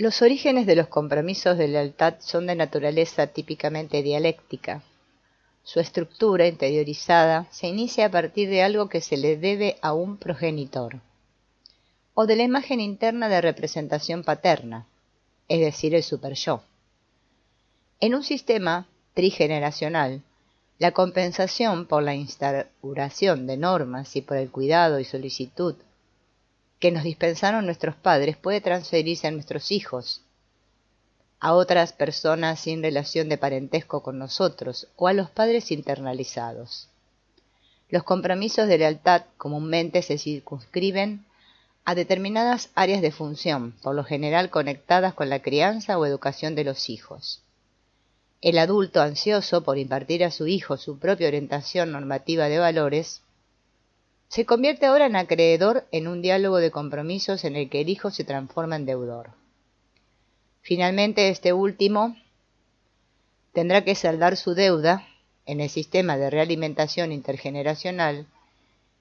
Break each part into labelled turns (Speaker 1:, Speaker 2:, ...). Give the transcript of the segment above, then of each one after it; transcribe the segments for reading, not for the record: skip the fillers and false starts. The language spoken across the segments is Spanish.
Speaker 1: Los orígenes de los compromisos de lealtad son de naturaleza típicamente dialéctica. Su estructura interiorizada se inicia a partir de algo que se le debe a un progenitor, o de la imagen interna de representación paterna, es decir, el superyo. En un sistema trigeneracional, la compensación por la instauración de normas y por el cuidado y solicitud que nos dispensaron nuestros padres puede transferirse a nuestros hijos, a otras personas sin relación de parentesco con nosotros o a los padres internalizados. Los compromisos de lealtad comúnmente se circunscriben a determinadas áreas de función, por lo general conectadas con la crianza o educación de los hijos. El adulto ansioso por impartir a su hijo su propia orientación normativa de valores se convierte ahora en acreedor en un diálogo de compromisos en el que el hijo se transforma en deudor. Finalmente, este último tendrá que saldar su deuda en el sistema de realimentación intergeneracional,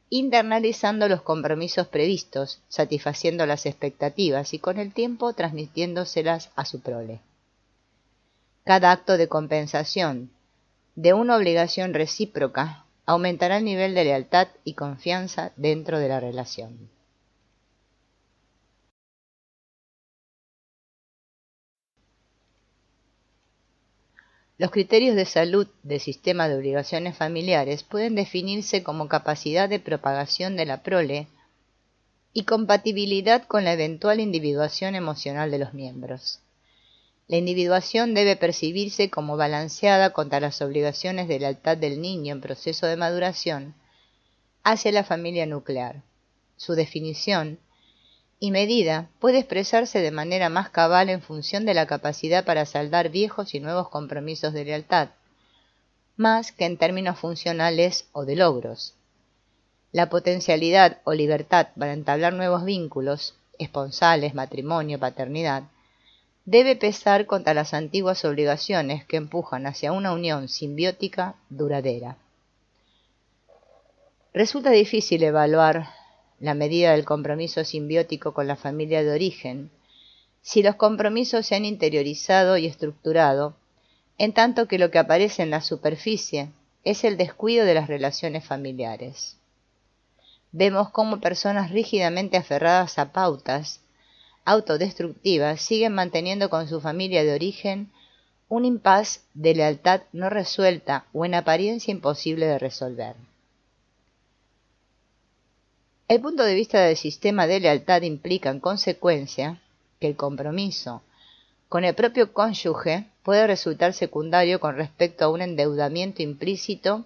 Speaker 1: internalizando los compromisos previstos, satisfaciendo las expectativas y con el tiempo transmitiéndoselas a su prole. Cada acto de compensación de una obligación recíproca aumentará el nivel de lealtad y confianza dentro de la relación. Los criterios de salud del sistema de obligaciones familiares pueden definirse como capacidad de propagación de la prole y compatibilidad con la eventual individuación emocional de los miembros. La individuación debe percibirse como balanceada contra las obligaciones de lealtad del niño en proceso de maduración hacia la familia nuclear. Su definición y medida puede expresarse de manera más cabal en función de la capacidad para saldar viejos y nuevos compromisos de lealtad, más que en términos funcionales o de logros. La potencialidad o libertad para entablar nuevos vínculos, esponsales, matrimonio, paternidad, debe pesar contra las antiguas obligaciones que empujan hacia una unión simbiótica duradera. Resulta difícil evaluar la medida del compromiso simbiótico con la familia de origen si los compromisos se han interiorizado y estructurado, en tanto que lo que aparece en la superficie es el descuido de las relaciones familiares. Vemos cómo personas rígidamente aferradas a pautas autodestructivas siguen manteniendo con su familia de origen un impas de lealtad no resuelta o en apariencia imposible de resolver. El punto de vista del sistema de lealtad implica en consecuencia que el compromiso con el propio cónyuge puede resultar secundario con respecto a un endeudamiento implícito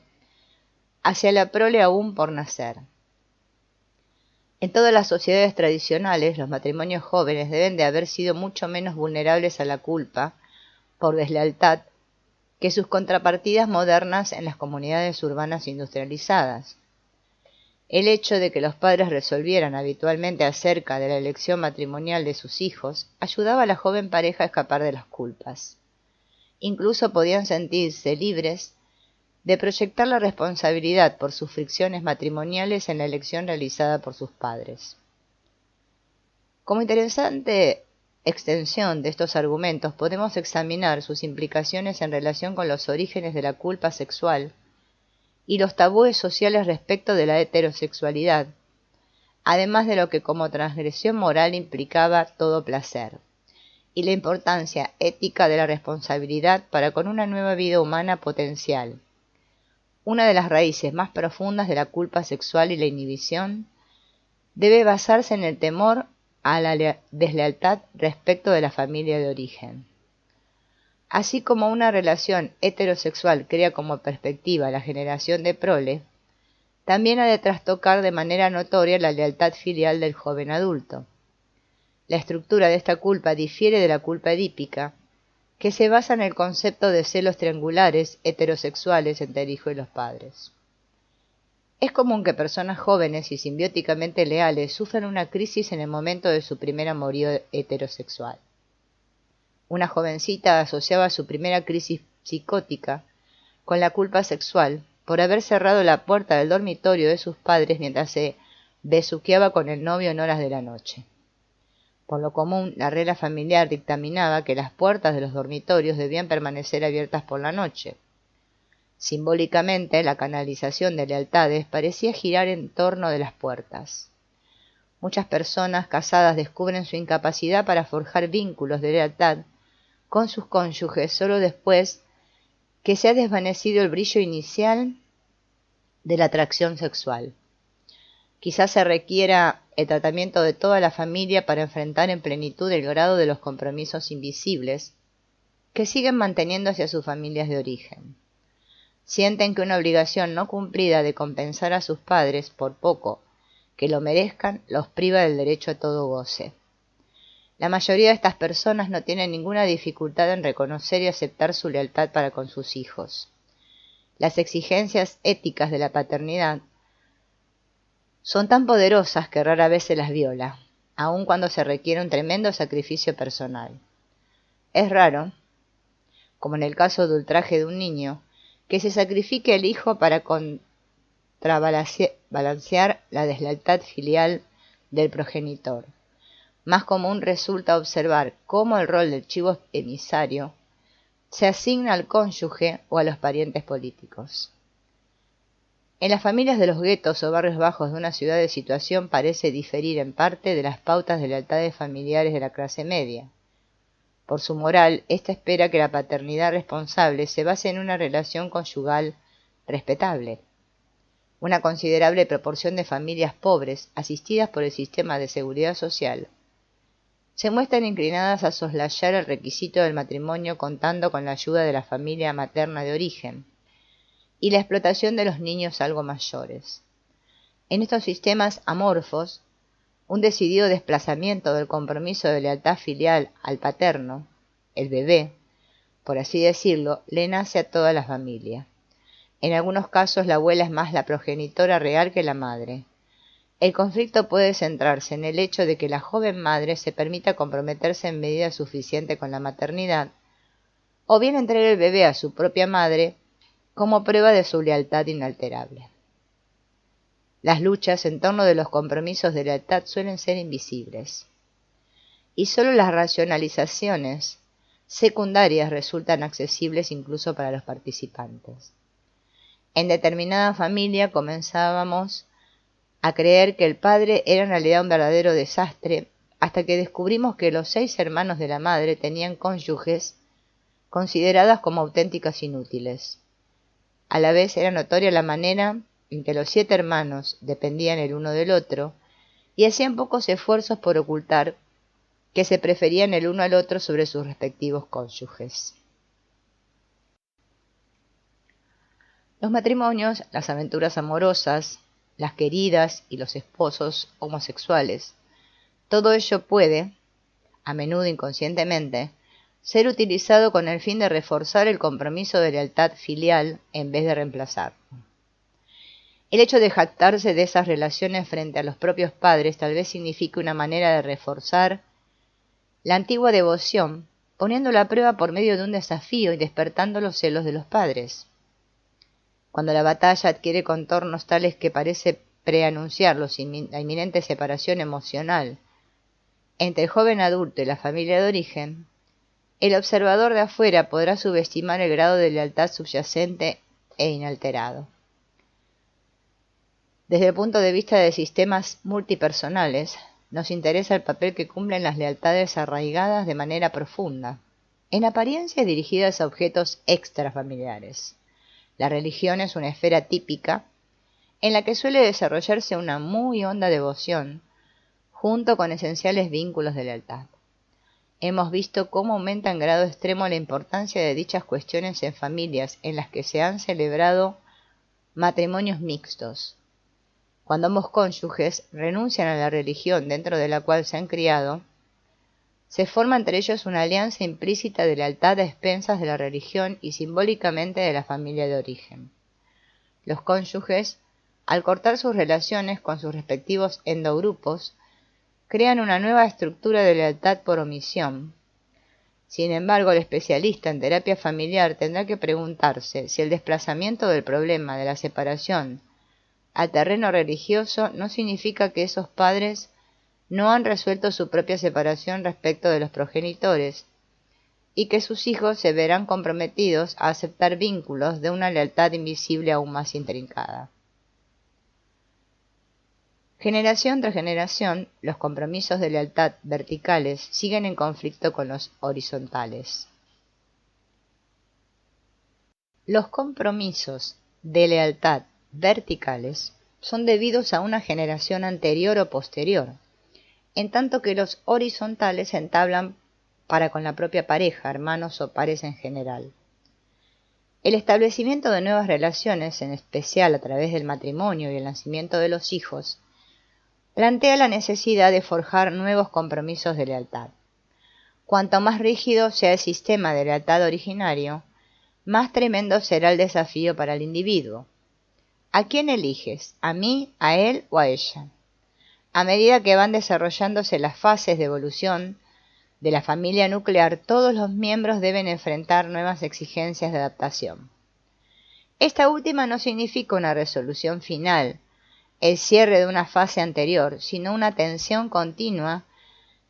Speaker 1: hacia la prole aún por nacer. En todas las sociedades tradicionales, los matrimonios jóvenes deben de haber sido mucho menos vulnerables a la culpa por deslealtad que sus contrapartidas modernas en las comunidades urbanas industrializadas. El hecho de que los padres resolvieran habitualmente acerca de la elección matrimonial de sus hijos ayudaba a la joven pareja a escapar de las culpas. Incluso podían sentirse libres de proyectar la responsabilidad por sus fricciones matrimoniales en la elección realizada por sus padres. Como interesante extensión de estos argumentos podemos examinar sus implicaciones en relación con los orígenes de la culpa sexual y los tabúes sociales respecto de la heterosexualidad, además de lo que como transgresión moral implicaba todo placer, y la importancia ética de la responsabilidad para con una nueva vida humana potencial. Una de las raíces más profundas de la culpa sexual y la inhibición debe basarse en el temor a la deslealtad respecto de la familia de origen. Así como una relación heterosexual crea como perspectiva la generación de prole, también ha de trastocar de manera notoria la lealtad filial del joven adulto. La estructura de esta culpa difiere de la culpa edípica, que se basa en el concepto de celos triangulares heterosexuales entre el hijo y los padres. Es común que personas jóvenes y simbióticamente leales sufran una crisis en el momento de su primer amorío heterosexual. Una jovencita asociaba su primera crisis psicótica con la culpa sexual por haber cerrado la puerta del dormitorio de sus padres mientras se besuqueaba con el novio en horas de la noche. Por lo común, la regla familiar dictaminaba que las puertas de los dormitorios debían permanecer abiertas por la noche. Simbólicamente, la canalización de lealtades parecía girar en torno de las puertas. Muchas personas casadas descubren su incapacidad para forjar vínculos de lealtad con sus cónyuges solo después que se ha desvanecido el brillo inicial de la atracción sexual. Quizás se requiera el tratamiento de toda la familia para enfrentar en plenitud el grado de los compromisos invisibles que siguen manteniendo hacia sus familias de origen. Sienten que una obligación no cumplida de compensar a sus padres, por poco que lo merezcan, los priva del derecho a todo goce. La mayoría de estas personas no tienen ninguna dificultad en reconocer y aceptar su lealtad para con sus hijos. Las exigencias éticas de la paternidad son tan poderosas que rara vez se las viola, aun cuando se requiere un tremendo sacrificio personal. Es raro, como en el caso de ultraje de un niño, que se sacrifique el hijo para contrabalancear la deslealtad filial del progenitor. Más común resulta observar cómo el rol del chivo emisario se asigna al cónyuge o a los parientes políticos. En las familias de los guetos o barrios bajos de una ciudad de situación parece diferir en parte de las pautas de lealtades familiares de la clase media. Por su moral, ésta espera que la paternidad responsable se base en una relación conyugal respetable. Una considerable proporción de familias pobres, asistidas por el sistema de seguridad social, se muestran inclinadas a soslayar el requisito del matrimonio contando con la ayuda de la familia materna de origen y la explotación de los niños algo mayores. En estos sistemas amorfos, un decidido desplazamiento del compromiso de lealtad filial al paterno, el bebé, por así decirlo, le nace a toda la familia. En algunos casos la abuela es más la progenitora real que la madre. El conflicto puede centrarse en el hecho de que la joven madre se permita comprometerse en medida suficiente con la maternidad, o bien entregue el bebé a su propia madre como prueba de su lealtad inalterable. Las luchas en torno de los compromisos de lealtad suelen ser invisibles, y solo las racionalizaciones secundarias resultan accesibles incluso para los participantes. En determinada familia comenzábamos a creer que el padre era en realidad un verdadero desastre, hasta que descubrimos que los 6 hermanos de la madre tenían cónyuges consideradas como auténticas inútiles. A la vez era notoria la manera en que los 7 hermanos dependían el uno del otro y hacían pocos esfuerzos por ocultar que se preferían el uno al otro sobre sus respectivos cónyuges. Los matrimonios, las aventuras amorosas, las queridas y los esposos homosexuales, todo ello puede, a menudo inconscientemente, ser utilizado con el fin de reforzar el compromiso de lealtad filial en vez de reemplazarlo. El hecho de jactarse de esas relaciones frente a los propios padres tal vez signifique una manera de reforzar la antigua devoción, poniéndola a prueba por medio de un desafío y despertando los celos de los padres. Cuando la batalla adquiere contornos tales que parece preanunciar la inminente separación emocional entre el joven adulto y la familia de origen, el observador de afuera podrá subestimar el grado de lealtad subyacente e inalterado. Desde el punto de vista de sistemas multipersonales, nos interesa el papel que cumplen las lealtades arraigadas de manera profunda, en apariencia dirigidas a objetos extrafamiliares. La religión es una esfera típica en la que suele desarrollarse una muy honda devoción, junto con esenciales vínculos de lealtad. Hemos visto cómo aumenta en grado extremo la importancia de dichas cuestiones en familias en las que se han celebrado matrimonios mixtos, cuando ambos cónyuges renuncian a la religión dentro de la cual se han criado. Se forma entre ellos una alianza implícita de lealtad a expensas de la religión y simbólicamente de la familia de origen. Los cónyuges, al cortar sus relaciones con sus respectivos endogrupos, crean una nueva estructura de lealtad por omisión. Sin embargo, el especialista en terapia familiar tendrá que preguntarse si el desplazamiento del problema de la separación al terreno religioso no significa que esos padres no han resuelto su propia separación respecto de los progenitores y que sus hijos se verán comprometidos a aceptar vínculos de una lealtad invisible aún más intrincada. Generación tras generación, los compromisos de lealtad verticales siguen en conflicto con los horizontales. Los compromisos de lealtad verticales son debidos a una generación anterior o posterior, en tanto que los horizontales se entablan para con la propia pareja, hermanos o pares en general. El establecimiento de nuevas relaciones, en especial a través del matrimonio y el nacimiento de los hijos, plantea la necesidad de forjar nuevos compromisos de lealtad. Cuanto más rígido sea el sistema de lealtad originario, más tremendo será el desafío para el individuo. ¿A quién eliges? ¿A mí, a él o a ella? A medida que van desarrollándose las fases de evolución de la familia nuclear, todos los miembros deben enfrentar nuevas exigencias de adaptación. Esta última no significa una resolución final, el cierre de una fase anterior, sino una tensión continua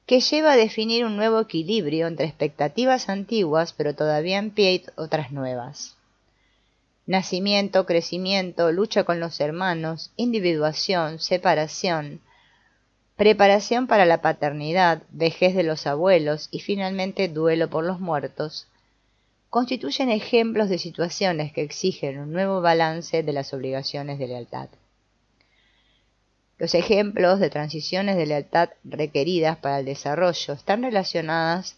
Speaker 1: que lleva a definir un nuevo equilibrio entre expectativas antiguas pero todavía en pie y otras nuevas. Nacimiento, crecimiento, lucha con los hermanos, individuación, separación, preparación para la paternidad, vejez de los abuelos y finalmente duelo por los muertos, constituyen ejemplos de situaciones que exigen un nuevo balance de las obligaciones de lealtad. Los ejemplos de transiciones de lealtad requeridas para el desarrollo están relacionadas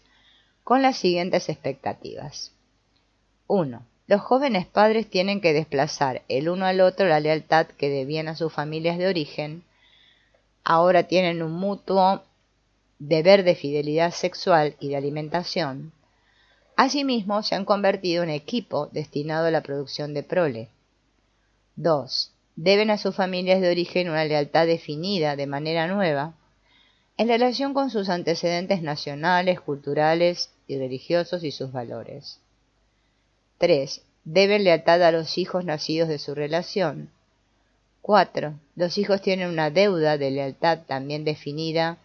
Speaker 1: con las siguientes expectativas. 1. Los jóvenes padres tienen que desplazar el uno al otro la lealtad que debían a sus familias de origen. Ahora tienen un mutuo deber de fidelidad sexual y de alimentación. Asimismo, se han convertido en equipo destinado a la producción de prole. 2. Deben a sus familias de origen una lealtad definida de manera nueva en relación con sus antecedentes nacionales, culturales y religiosos y sus valores. 3. Deben lealtad a los hijos nacidos de su relación. 4. Los hijos tienen una deuda de lealtad también definida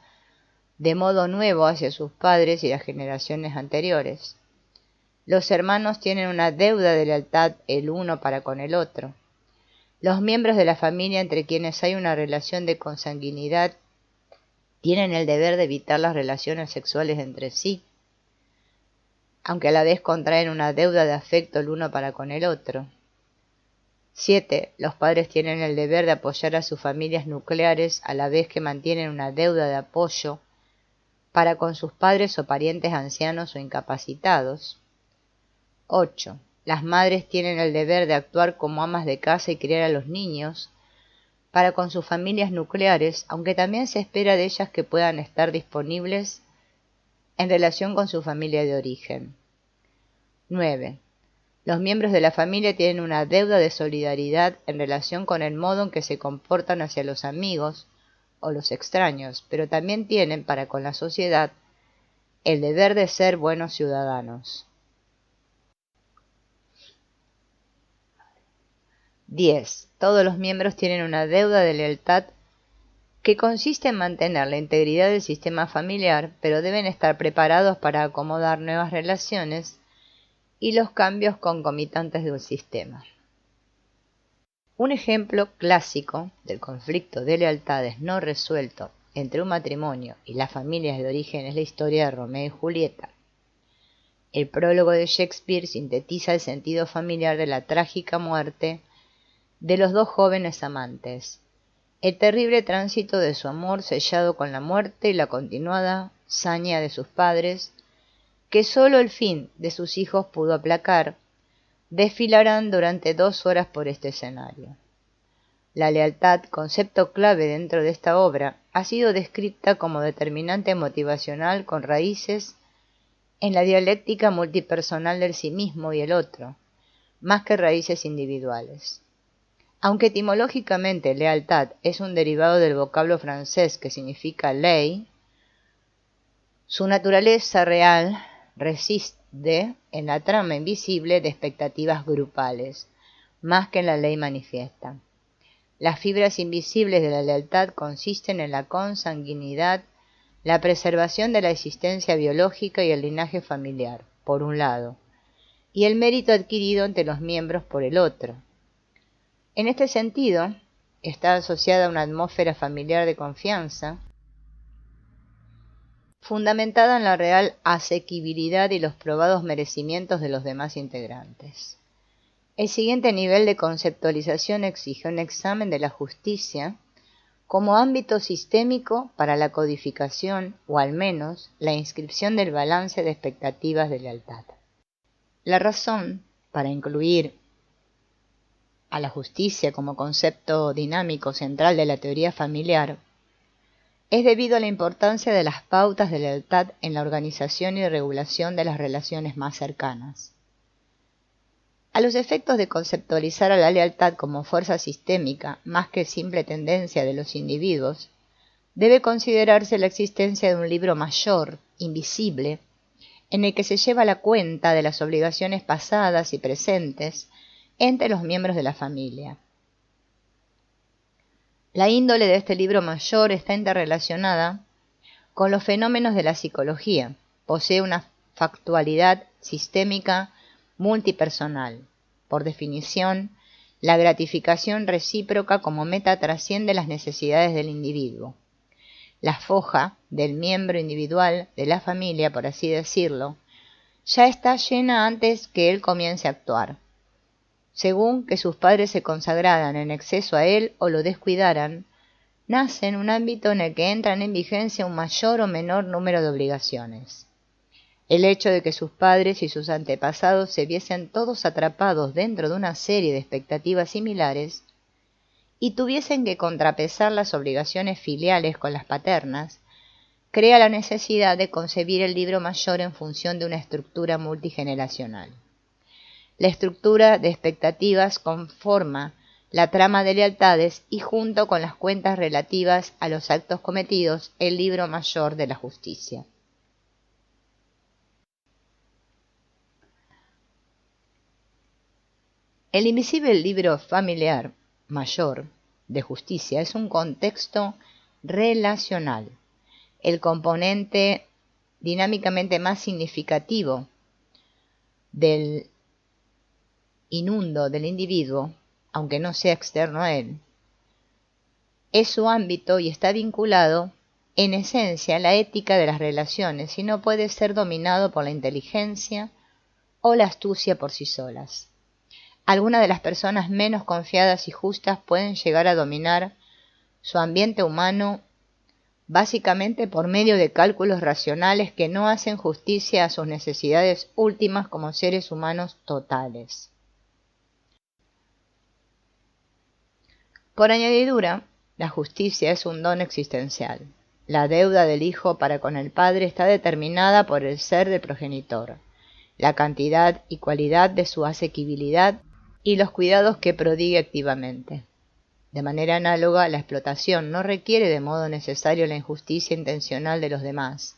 Speaker 1: de modo nuevo hacia sus padres y las generaciones anteriores. Los hermanos tienen una deuda de lealtad el uno para con el otro. Los miembros de la familia entre quienes hay una relación de consanguinidad tienen el deber de evitar las relaciones sexuales entre sí, aunque a la vez contraen una deuda de afecto el uno para con el otro. 7. Los padres tienen el deber de apoyar a sus familias nucleares a la vez que mantienen una deuda de apoyo para con sus padres o parientes ancianos o incapacitados. 8. Las madres tienen el deber de actuar como amas de casa y criar a los niños para con sus familias nucleares, aunque también se espera de ellas que puedan estar disponibles en relación con su familia de origen. 9. Los miembros de la familia tienen una deuda de solidaridad en relación con el modo en que se comportan hacia los amigos o los extraños, pero también tienen para con la sociedad el deber de ser buenos ciudadanos. 10. Todos los miembros tienen una deuda de lealtad que consiste en mantener la integridad del sistema familiar, pero deben estar preparados para acomodar nuevas relaciones y los cambios concomitantes de un sistema. Un ejemplo clásico del conflicto de lealtades no resuelto entre un matrimonio y las familias de origen es la historia de Romeo y Julieta. El prólogo de Shakespeare sintetiza el sentido familiar de la trágica muerte de los dos jóvenes amantes, el terrible tránsito de su amor sellado con la muerte y la continuada saña de sus padres, que sólo el fin de sus hijos pudo aplacar, desfilarán durante 2 horas por este escenario. La lealtad, concepto clave dentro de esta obra, ha sido descrita como determinante motivacional con raíces en la dialéctica multipersonal del sí mismo y el otro, más que raíces individuales. Aunque etimológicamente lealtad es un derivado del vocablo francés que significa ley, su naturaleza real reside en la trama invisible de expectativas grupales, más que en la ley manifiesta. Las fibras invisibles de la lealtad consisten en la consanguinidad, la preservación de la existencia biológica y el linaje familiar, por un lado, y el mérito adquirido entre los miembros por el otro. En este sentido, está asociada a una atmósfera familiar de confianza, fundamentada en la real asequibilidad y los probados merecimientos de los demás integrantes. El siguiente nivel de conceptualización exige un examen de la justicia como ámbito sistémico para la codificación o al menos la inscripción del balance de expectativas de lealtad. La razón para incluir a la justicia como concepto dinámico central de la teoría familiar es debido a la importancia de las pautas de lealtad en la organización y regulación de las relaciones más cercanas. A los efectos de conceptualizar a la lealtad como fuerza sistémica más que simple tendencia de los individuos, debe considerarse la existencia de un libro mayor, invisible, en el que se lleva la cuenta de las obligaciones pasadas y presentes entre los miembros de la familia. La índole de este libro mayor está interrelacionada con los fenómenos de la psicología. Posee una factualidad sistémica multipersonal. Por definición, la gratificación recíproca como meta trasciende las necesidades del individuo. La foja del miembro individual de la familia, por así decirlo, ya está llena antes que él comience a actuar. Según que sus padres se consagraran en exceso a él o lo descuidaran, nace en un ámbito en el que entran en vigencia un mayor o menor número de obligaciones. El hecho de que sus padres y sus antepasados se viesen todos atrapados dentro de una serie de expectativas similares y tuviesen que contrapesar las obligaciones filiales con las paternas, crea la necesidad de concebir el libro mayor en función de una estructura multigeneracional. La estructura de expectativas conforma la trama de lealtades y junto con las cuentas relativas a los actos cometidos, el libro mayor de la justicia. El invisible libro familiar mayor de justicia es un contexto relacional, el componente dinámicamente más significativo del inundo del individuo, aunque no sea externo a él. Es su ámbito y está vinculado, en esencia, a la ética de las relaciones y no puede ser dominado por la inteligencia o la astucia por sí solas. Algunas de las personas menos confiadas y justas pueden llegar a dominar su ambiente humano básicamente por medio de cálculos racionales que no hacen justicia a sus necesidades últimas como seres humanos totales. Por añadidura, la justicia es un don existencial. La deuda del hijo para con el padre está determinada por el ser del progenitor, la cantidad y cualidad de su asequibilidad y los cuidados que prodigue activamente. De manera análoga, la explotación no requiere de modo necesario la injusticia intencional de los demás,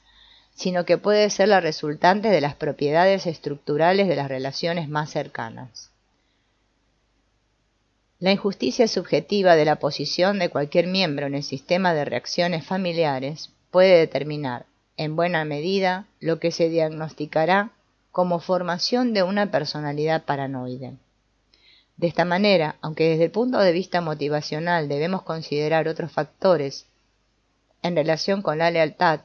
Speaker 1: sino que puede ser la resultante de las propiedades estructurales de las relaciones más cercanas. La injusticia subjetiva de la posición de cualquier miembro en el sistema de reacciones familiares puede determinar, en buena medida, lo que se diagnosticará como formación de una personalidad paranoide. De esta manera, aunque desde el punto de vista motivacional debemos considerar otros factores en relación con la lealtad,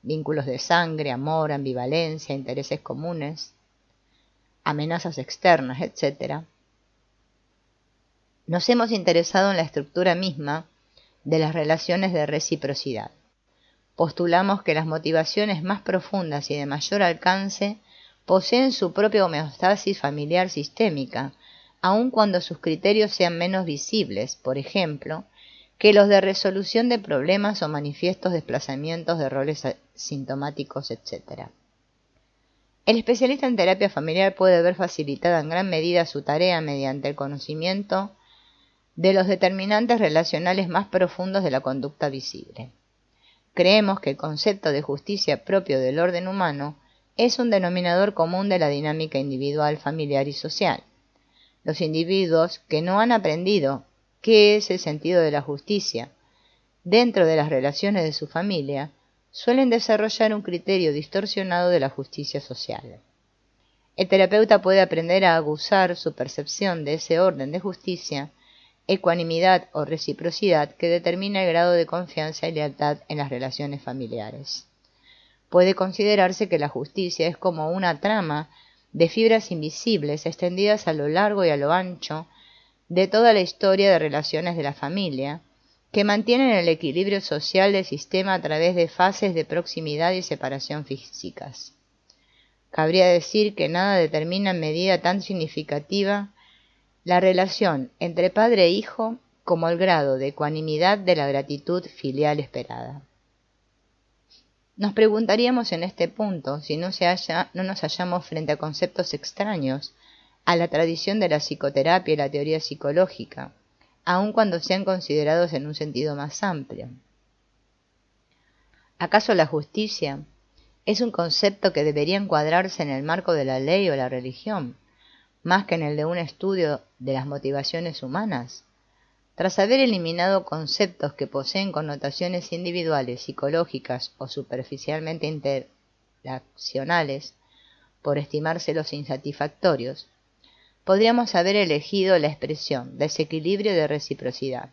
Speaker 1: vínculos de sangre, amor, ambivalencia, intereses comunes, amenazas externas, etc., nos hemos interesado en la estructura misma de las relaciones de reciprocidad. Postulamos que las motivaciones más profundas y de mayor alcance poseen su propia homeostasis familiar sistémica, aun cuando sus criterios sean menos visibles, por ejemplo, que los de resolución de problemas o manifiestos desplazamientos de roles sintomáticos, etc. El especialista en terapia familiar puede ver facilitada en gran medida su tarea mediante el conocimiento de los determinantes relacionales más profundos de la conducta visible. Creemos que el concepto de justicia propio del orden humano es un denominador común de la dinámica individual, familiar y social. Los individuos que no han aprendido qué es el sentido de la justicia dentro de las relaciones de su familia, suelen desarrollar un criterio distorsionado de la justicia social. El terapeuta puede aprender a aguzar su percepción de ese orden de justicia, ecuanimidad o reciprocidad que determina el grado de confianza y lealtad en las relaciones familiares. Puede considerarse que la justicia es como una trama de fibras invisibles extendidas a lo largo y a lo ancho de toda la historia de relaciones de la familia, que mantienen el equilibrio social del sistema a través de fases de proximidad y separación físicas. Cabría decir que nada determina en medida tan significativa la relación entre padre e hijo como el grado de ecuanimidad de la gratitud filial esperada. Nos preguntaríamos en este punto si no nos hallamos frente a conceptos extraños a la tradición de la psicoterapia y la teoría psicológica, aun cuando sean considerados en un sentido más amplio. ¿Acaso la justicia es un concepto que debería encuadrarse en el marco de la ley o la religión, más que en el de un estudio de las motivaciones humanas? Tras haber eliminado conceptos que poseen connotaciones individuales, psicológicas o superficialmente interaccionales, por estimárselos insatisfactorios, podríamos haber elegido la expresión desequilibrio de reciprocidad,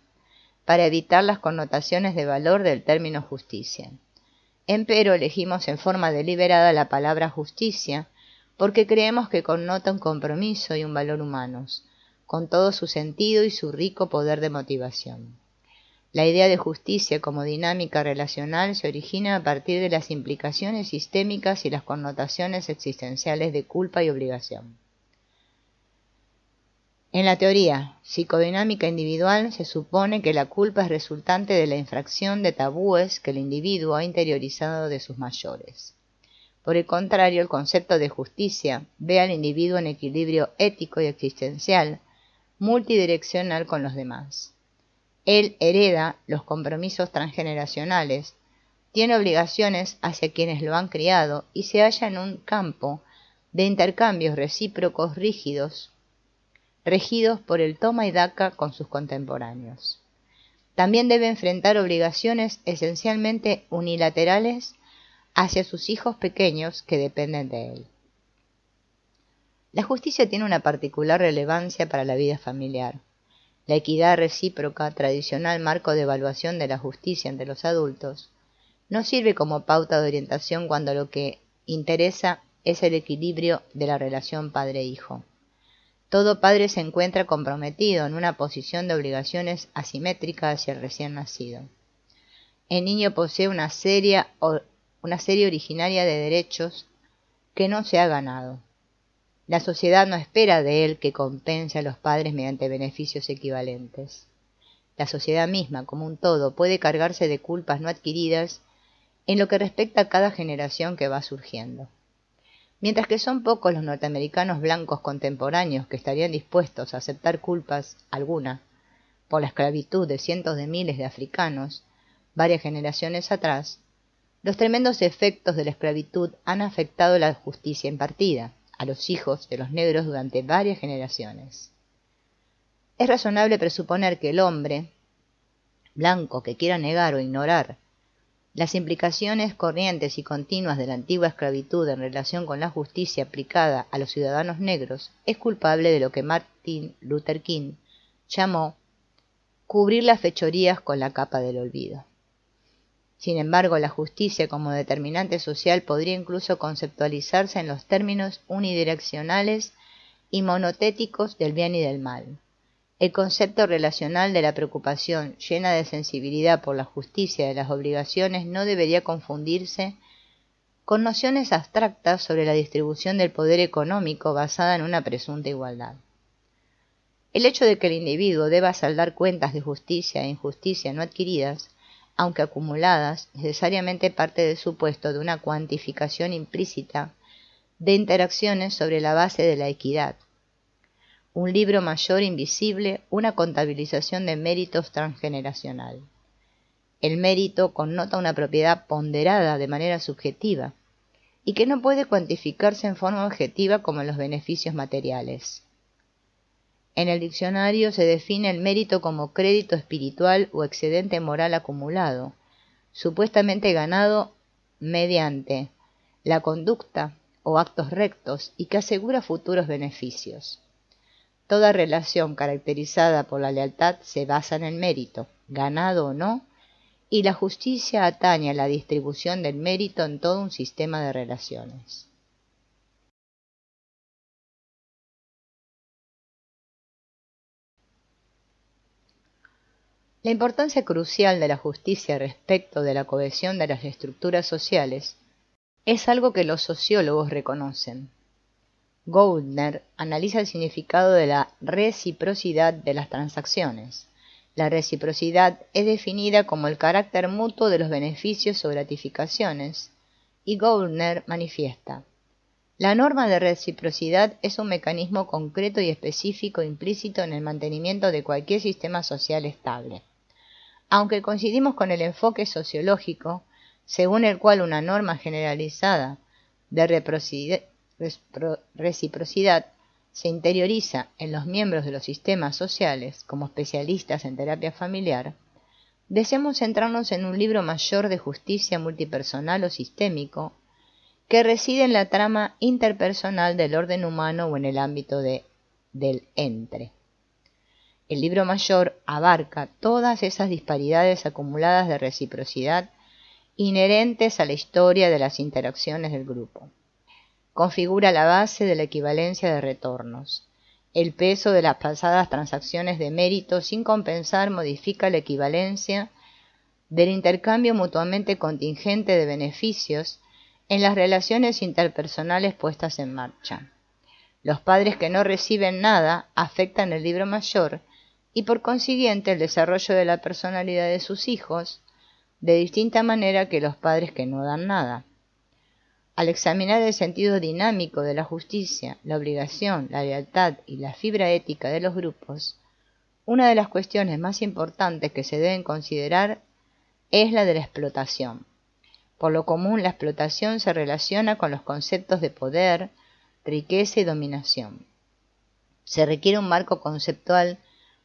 Speaker 1: para evitar las connotaciones de valor del término justicia. Empero elegimos en forma deliberada la palabra justicia, porque creemos que connota un compromiso y un valor humanos, con todo su sentido y su rico poder de motivación. La idea de justicia como dinámica relacional se origina a partir de las implicaciones sistémicas y las connotaciones existenciales de culpa y obligación. En la teoría psicodinámica individual se supone que la culpa es resultante de la infracción de tabúes que el individuo ha interiorizado de sus mayores. Por el contrario, el concepto de justicia ve al individuo en equilibrio ético y existencial, multidireccional con los demás. Él hereda los compromisos transgeneracionales, tiene obligaciones hacia quienes lo han criado y se halla en un campo de intercambios recíprocos rígidos, regidos por el toma y daca con sus contemporáneos. También debe enfrentar obligaciones esencialmente unilaterales hacia sus hijos pequeños que dependen de él. La justicia tiene una particular relevancia para la vida familiar. La equidad recíproca, tradicional marco de evaluación de la justicia entre los adultos, no sirve como pauta de orientación cuando lo que interesa es el equilibrio de la relación padre-hijo. Todo padre se encuentra comprometido en una posición de obligaciones asimétrica hacia el recién nacido. El niño posee una serie originaria de derechos que no se ha ganado. La sociedad no espera de él que compense a los padres mediante beneficios equivalentes. La sociedad misma, como un todo, puede cargarse de culpas no adquiridas en lo que respecta a cada generación que va surgiendo. Mientras que son pocos los norteamericanos blancos contemporáneos que estarían dispuestos a aceptar culpas alguna por la esclavitud de cientos de miles de africanos varias generaciones atrás, los tremendos efectos de la esclavitud han afectado la justicia impartida a los hijos de los negros durante varias generaciones. Es razonable presuponer que el hombre blanco que quiera negar o ignorar las implicaciones corrientes y continuas de la antigua esclavitud en relación con la justicia aplicada a los ciudadanos negros es culpable de lo que Martin Luther King llamó cubrir las fechorías con la capa del olvido. Sin embargo, la justicia como determinante social podría incluso conceptualizarse en los términos unidireccionales y monotéticos del bien y del mal. El concepto relacional de la preocupación llena de sensibilidad por la justicia de las obligaciones no debería confundirse con nociones abstractas sobre la distribución del poder económico basada en una presunta igualdad. El hecho de que el individuo deba saldar cuentas de justicia e injusticia no adquiridas, aunque acumuladas, necesariamente parte del supuesto de una cuantificación implícita de interacciones sobre la base de la equidad. Un libro mayor invisible, una contabilización de méritos transgeneracional. El mérito connota una propiedad ponderada de manera subjetiva y que no puede cuantificarse en forma objetiva como los beneficios materiales. En el diccionario se define el mérito como crédito espiritual o excedente moral acumulado, supuestamente ganado mediante la conducta o actos rectos y que asegura futuros beneficios. Toda relación caracterizada por la lealtad se basa en el mérito, ganado o no, y la justicia atañe a la distribución del mérito en todo un sistema de relaciones. La importancia crucial de la justicia respecto de la cohesión de las estructuras sociales es algo que los sociólogos reconocen. Goldner analiza el significado de la reciprocidad de las transacciones. La reciprocidad es definida como el carácter mutuo de los beneficios o gratificaciones, y Goldner manifiesta: la norma de reciprocidad es un mecanismo concreto y específico implícito en el mantenimiento de cualquier sistema social estable. Aunque coincidimos con el enfoque sociológico, según el cual una norma generalizada de reciprocidad se interioriza en los miembros de los sistemas sociales como especialistas en terapia familiar, deseamos centrarnos en un libro mayor de justicia multipersonal o sistémico que reside en la trama interpersonal del orden humano o en el ámbito del entre. El libro mayor abarca todas esas disparidades acumuladas de reciprocidad inherentes a la historia de las interacciones del grupo. Configura la base de la equivalencia de retornos. El peso de las pasadas transacciones de mérito sin compensar modifica la equivalencia del intercambio mutuamente contingente de beneficios en las relaciones interpersonales puestas en marcha. Los padres que no reciben nada afectan el libro mayor y por consiguiente el desarrollo de la personalidad de sus hijos de distinta manera que los padres que no dan nada. Al examinar el sentido dinámico de la justicia, la obligación, la lealtad y la fibra ética de los grupos, una de las cuestiones más importantes que se deben considerar es la de la explotación. Por lo común, la explotación se relaciona con los conceptos de poder, riqueza y dominación. Se requiere un marco conceptual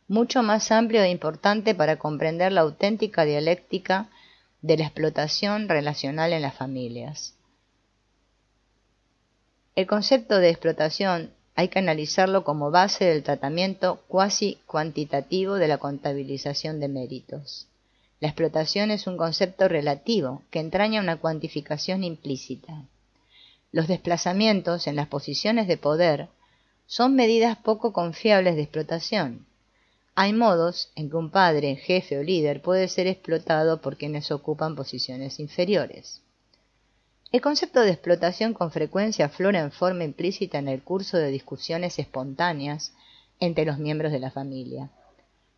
Speaker 1: mucho más amplio e importante para comprender la auténtica dialéctica de la explotación relacional en las familias. El concepto de explotación hay que analizarlo como base del tratamiento cuasi cuantitativo de la contabilización de méritos. La explotación es un concepto relativo que entraña una cuantificación implícita. Los desplazamientos en las posiciones de poder son medidas poco confiables de explotación. Hay modos en que un padre, jefe o líder puede ser explotado por quienes ocupan posiciones inferiores. El concepto de explotación con frecuencia aflora en forma implícita en el curso de discusiones espontáneas entre los miembros de la familia.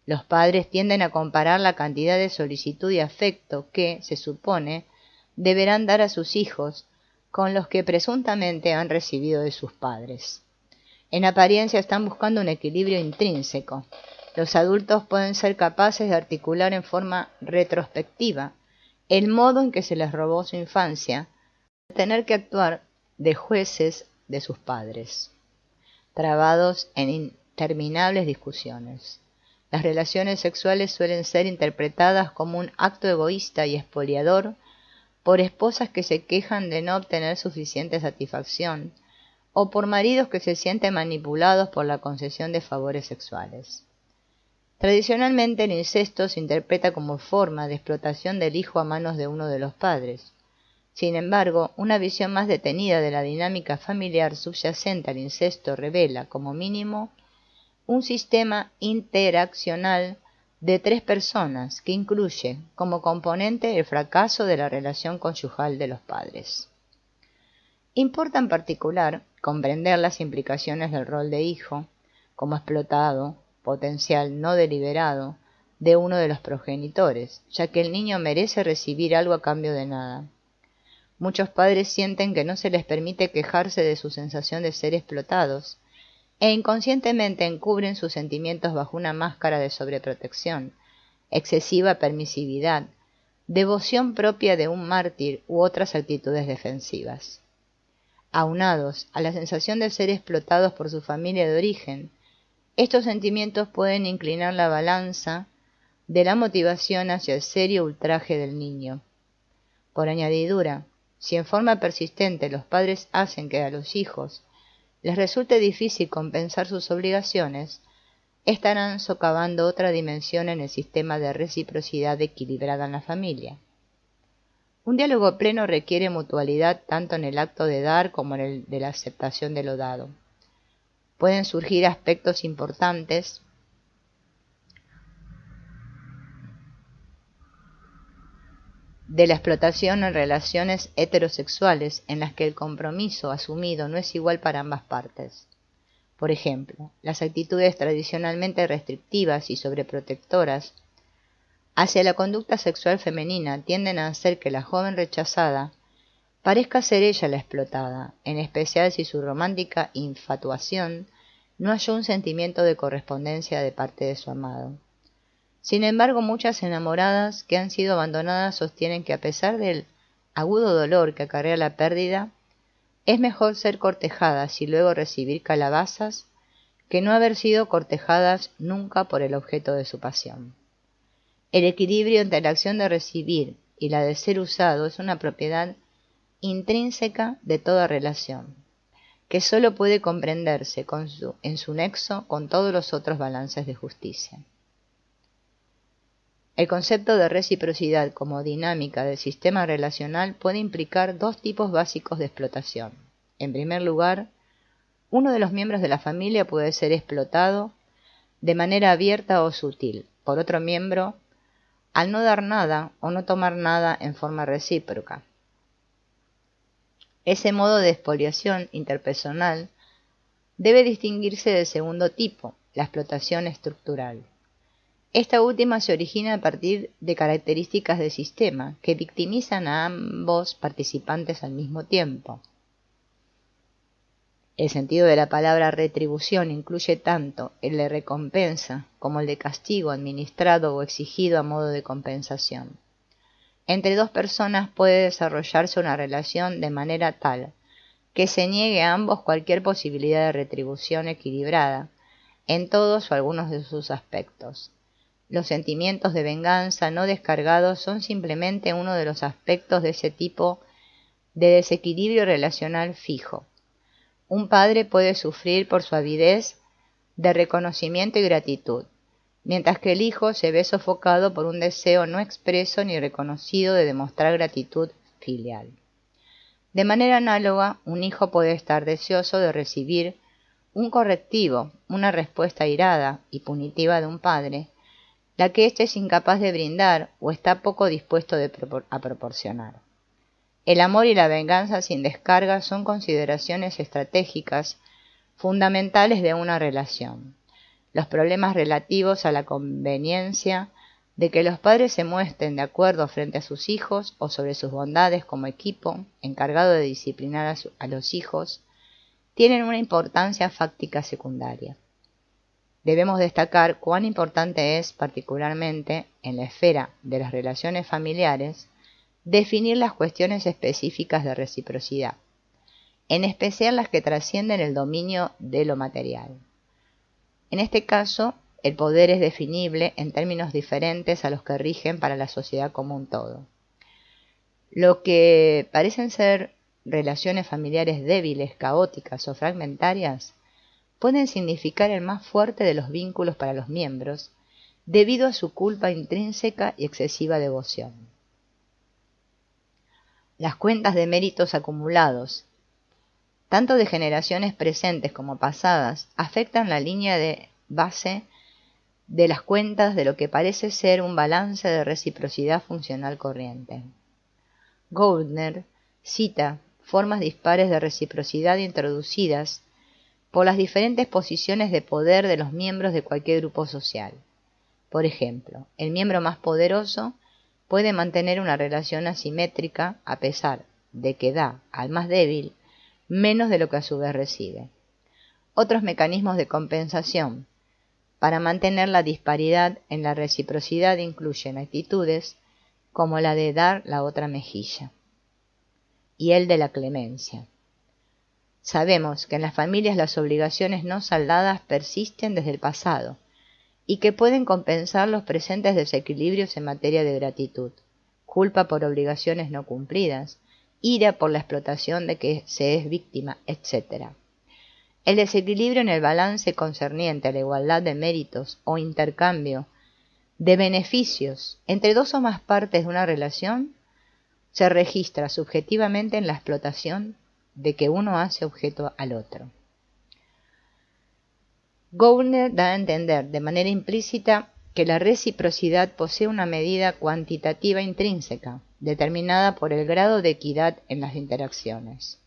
Speaker 1: Los padres tienden a comparar la cantidad de solicitud y afecto que, se supone, deberán dar a sus hijos con los que presuntamente han recibido de sus padres. En apariencia están buscando un equilibrio intrínseco. Los adultos pueden ser capaces de articular en forma retrospectiva el modo en que se les robó su infancia, tener que actuar de jueces de sus padres, trabados en interminables discusiones. Las relaciones sexuales suelen ser interpretadas como un acto egoísta y expoliador por esposas que se quejan de no obtener suficiente satisfacción o por maridos que se sienten manipulados por la concesión de favores sexuales. Tradicionalmente el incesto se interpreta como forma de explotación del hijo a manos de uno de los padres. Sin embargo, una visión más detenida de la dinámica familiar subyacente al incesto revela, como mínimo, un sistema interaccional de 3 personas que incluye como componente el fracaso de la relación conyugal de los padres. Importa en particular comprender las implicaciones del rol de hijo como explotado, potencial no deliberado, de uno de los progenitores, ya que el niño merece recibir algo a cambio de nada. Muchos padres sienten que no se les permite quejarse de su sensación de ser explotados, e inconscientemente encubren sus sentimientos bajo una máscara de sobreprotección, excesiva permisividad, devoción propia de un mártir u otras actitudes defensivas. Aunados a la sensación de ser explotados por su familia de origen, Estos sentimientos pueden inclinar la balanza de la motivación hacia el serio ultraje del niño. Por añadidura, si en forma persistente los padres hacen que a los hijos les resulte difícil compensar sus obligaciones, estarán socavando otra dimensión en el sistema de reciprocidad equilibrada en la familia. Un diálogo pleno requiere mutualidad tanto en el acto de dar como en el de la aceptación de lo dado. Pueden surgir aspectos importantes de la explotación en relaciones heterosexuales en las que el compromiso asumido no es igual para ambas partes. Por ejemplo, las actitudes tradicionalmente restrictivas y sobreprotectoras hacia la conducta sexual femenina tienden a hacer que la joven rechazada parezca ser ella la explotada, en especial si su romántica infatuación no halló un sentimiento de correspondencia de parte de su amado. Sin embargo, muchas enamoradas que han sido abandonadas sostienen que a pesar del agudo dolor que acarrea la pérdida, es mejor ser cortejadas y luego recibir calabazas que no haber sido cortejadas nunca por el objeto de su pasión. El equilibrio entre la acción de recibir y la de ser usado es una propiedad intrínseca de toda relación, que sólo puede comprenderse en su nexo con todos los otros balances de justicia. El concepto de reciprocidad como dinámica del sistema relacional puede implicar dos tipos básicos de explotación. En primer lugar, uno de los miembros de la familia puede ser explotado de manera abierta o sutil por otro miembro al no dar nada o no tomar nada en forma recíproca. Ese modo de expoliación interpersonal debe distinguirse del segundo tipo, la explotación estructural. Esta última se origina a partir de características del sistema que victimizan a ambos participantes al mismo tiempo. El sentido de la palabra retribución incluye tanto el de recompensa como el de castigo administrado o exigido a modo de compensación. Entre dos personas puede desarrollarse una relación de manera tal que se niegue a ambos cualquier posibilidad de retribución equilibrada en todos o algunos de sus aspectos. Los sentimientos de venganza no descargados son simplemente uno de los aspectos de ese tipo de desequilibrio relacional fijo. Un padre puede sufrir por su avidez de reconocimiento y gratitud, mientras que el hijo se ve sofocado por un deseo no expreso ni reconocido de demostrar gratitud filial. De manera análoga, un hijo puede estar deseoso de recibir un correctivo, una respuesta airada y punitiva de un padre, la que éste es incapaz de brindar o está poco dispuesto a proporcionar. El amor y la venganza sin descarga son consideraciones estratégicas fundamentales de una relación. Los problemas relativos a la conveniencia de que los padres se muestren de acuerdo frente a sus hijos o sobre sus bondades como equipo encargado de disciplinar a los hijos tienen una importancia fáctica secundaria. Debemos destacar cuán importante es, particularmente en la esfera de las relaciones familiares, definir las cuestiones específicas de reciprocidad, en especial las que trascienden el dominio de lo material. En este caso, el poder es definible en términos diferentes a los que rigen para la sociedad como un todo. Lo que parecen ser relaciones familiares débiles, caóticas o fragmentarias, pueden significar el más fuerte de los vínculos para los miembros, debido a su culpa intrínseca y excesiva devoción. Las cuentas de méritos acumulados, tanto de generaciones presentes como pasadas, afectan la línea de base de las cuentas de lo que parece ser un balance de reciprocidad funcional corriente. Goldner cita formas dispares de reciprocidad introducidas por las diferentes posiciones de poder de los miembros de cualquier grupo social. Por ejemplo, el miembro más poderoso puede mantener una relación asimétrica a pesar de que da al más débil menos de lo que a su vez recibe. Otros mecanismos de compensación para mantener la disparidad en la reciprocidad incluyen actitudes como la de dar la otra mejilla y el de la clemencia. Sabemos que en las familias las obligaciones no saldadas persisten desde el pasado y que pueden compensar los presentes desequilibrios en materia de gratitud, culpa por obligaciones no cumplidas, ira por la explotación de que se es víctima, etc. El desequilibrio en el balance concerniente a la igualdad de méritos o intercambio de beneficios entre dos o más partes de una relación se registra subjetivamente en la explotación de que uno hace objeto al otro. Goldner da a entender de manera implícita que la reciprocidad posee una medida cuantitativa intrínseca, determinada por el grado de equidad en las interacciones.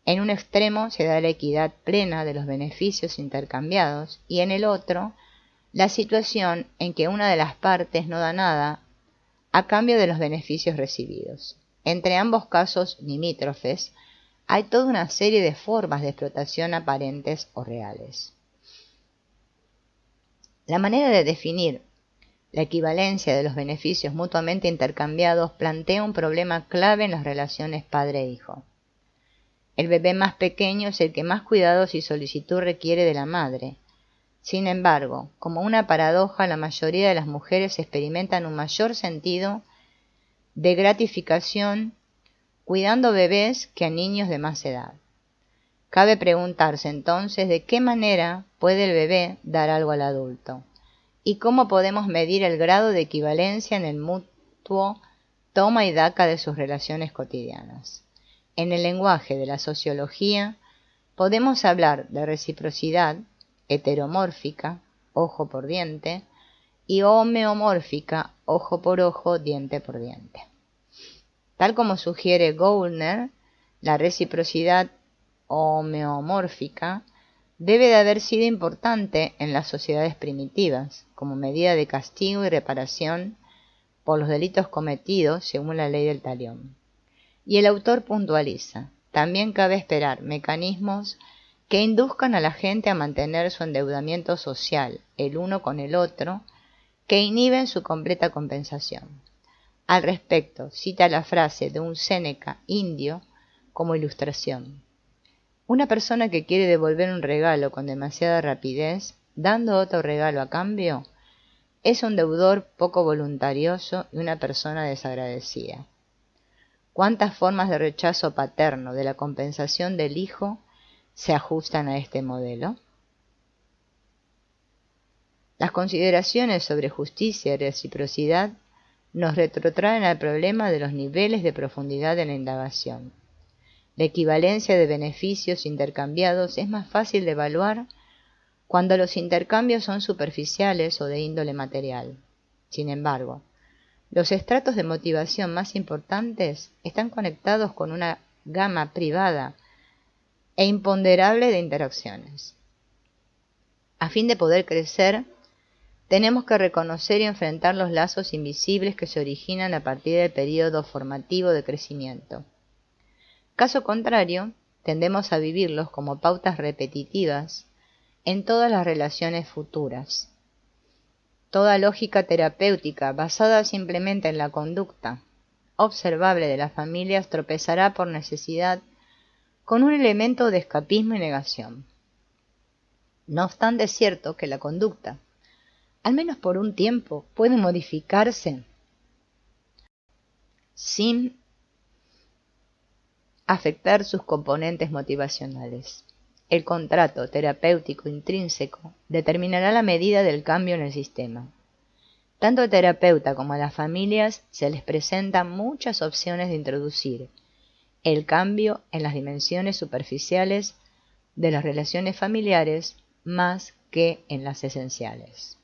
Speaker 1: En un extremo se da la equidad plena de los beneficios intercambiados y en el otro, la situación en que una de las partes no da nada a cambio de los beneficios recibidos. Entre ambos casos limítrofes, hay toda una serie de formas de explotación aparentes o reales. La manera de definir la equivalencia de los beneficios mutuamente intercambiados plantea un problema clave en las relaciones padre-hijo. El bebé más pequeño es el que más cuidados y solicitud requiere de la madre. Sin embargo, como una paradoja, la mayoría de las mujeres experimentan un mayor sentido de gratificación cuidando bebés que a niños de más edad. Cabe preguntarse entonces de qué manera puede el bebé dar algo al adulto y cómo podemos medir el grado de equivalencia en el mutuo toma y daca de sus relaciones cotidianas. En el lenguaje de la sociología podemos hablar de reciprocidad heteromórfica, ojo por diente, y homeomórfica, ojo por ojo, diente por diente. Tal como sugiere Goldner, la reciprocidad homeomórfica debe de haber sido importante en las sociedades primitivas, como medida de castigo y reparación por los delitos cometidos según la ley del talión. Y el autor puntualiza, también cabe esperar mecanismos que induzcan a la gente a mantener su endeudamiento social, el uno con el otro, que inhiben su completa compensación. Al respecto, cita la frase de un Séneca indio como ilustración. Una persona que quiere devolver un regalo con demasiada rapidez, dando otro regalo a cambio, es un deudor poco voluntarioso y una persona desagradecida. ¿Cuántas formas de rechazo paterno de la compensación del hijo se ajustan a este modelo? Las consideraciones sobre justicia y reciprocidad nos retrotraen al problema de los niveles de profundidad de la indagación. La equivalencia de beneficios intercambiados es más fácil de evaluar cuando los intercambios son superficiales o de índole material. Sin embargo, los estratos de motivación más importantes están conectados con una gama privada e imponderable de interacciones. A fin de poder crecer, tenemos que reconocer y enfrentar los lazos invisibles que se originan a partir del período formativo de crecimiento. Caso contrario, tendemos a vivirlos como pautas repetitivas en todas las relaciones futuras. Toda lógica terapéutica basada simplemente en la conducta observable de las familias tropezará por necesidad con un elemento de escapismo y negación. No obstante, es cierto que la conducta, al menos por un tiempo, puede modificarse sin afectar sus componentes motivacionales. El contrato terapéutico intrínseco determinará la medida del cambio en el sistema. Tanto al terapeuta como a las familias se les presentan muchas opciones de introducir el cambio en las dimensiones superficiales de las relaciones familiares más que en las esenciales.